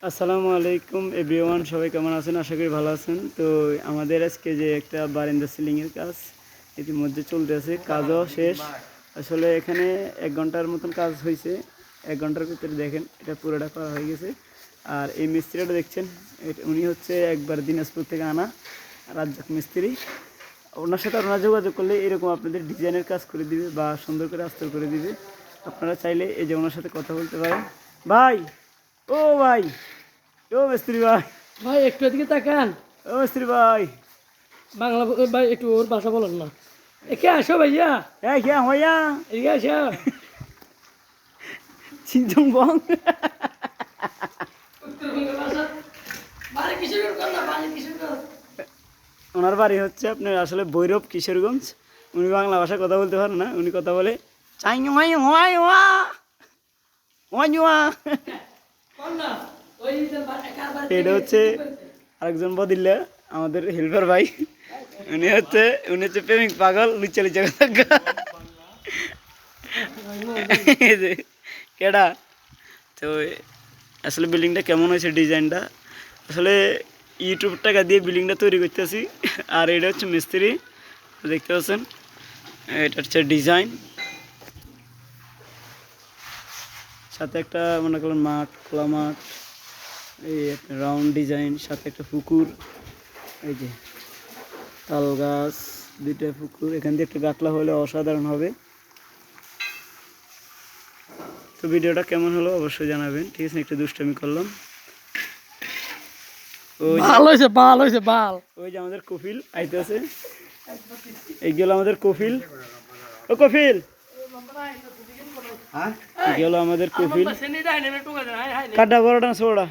আসসালামু আলাইকুম এভরিওয়ান, সবাই কেমন আছেন? আশা করি ভালো আছেন। তো আমাদের আজকে যে একটা বারান্দা সিলিংয়ের কাজ ইতিমধ্যে চলতেছে, কাজও শেষ। আসলে এখানে 1 ঘন্টার মতন কাজ হয়েছে। 1 ঘন্টার ভিতরে দেখেন এটা পুরোটা করা হয়ে গেছে। আর এই মিস্ত্রিটা দেখছেন, উনি হচ্ছে একবার দিনাজপুর থেকে আনা রাজ্জাক মিস্ত্রি। ওনার সাথে ওনার যোগাযোগ করলে এরকম আপনাদের ডিজাইনের কাজ করে দিবে বা সুন্দর করে আস্তর করে দিবে। আপনারা চাইলে এই যে ওনার সাথে কথা বলতে পারেন। ভাই, ও ভাই, ও মিস্ত্রি ভাই, ভাই একটু এদিকে তাকান। ও মিস্ত্রি ভাই, বাংলা ভাই একটু ওর ভাষা বলেন না। একে আসো ভাইয়া, এই কে হইয়া এদিকে আসো। চিনজং বং। ওনার বাড়ি হচ্ছে আপনার আসলে ভৈরব কিশোরগঞ্জ। উনি বাংলা ভাষায় কথা বলতে পারেন না, উনি কথা বলে চাই ওয়াই ওয়াই ওয়া ওয়াই ওয়া। এটা হচ্ছে আরেকজন বদিল্লা, আমাদের হেল্পার ভাই। উনি হচ্ছে প্রেমিক পাগল, লুচ্চা লুচ্চা কথা। এই যে কেডা। তো আসলে বিল্ডিংটা কেমন হয়েছে, ডিজাইনটা আসলে ইউটিউব টাকা দিয়ে বিল্ডিংটা তৈরি করতেছি। আর এটা হচ্ছে মিস্ত্রি, দেখতে পাচ্ছেন। এটা হচ্ছে ডিজাইন, সাথে একটা মনে করেন মাঠ, খোলা মাঠ, এই রাউন্ড ডিজাইন, সাথে একটা পুকুর, এই যে তাল গাছ, 2টা পুকুর, এখান দিয়ে একটা গাটলা হলে অসাধারণ হবে। তো ভিডিওটা কেমন হলো অবশ্যই জানাবেন, ঠিক আছে? একটু দুষ্টামি করলাম। ভালো হয়েছে, ভালো হয়েছে, ভাল। ওই যে আমাদের কফিল আইতেছে, এইগুলো আমাদের কফিল। ও কফিল, এগুলো আমাদের কফিল। কাটা বড়টা ছোড়া।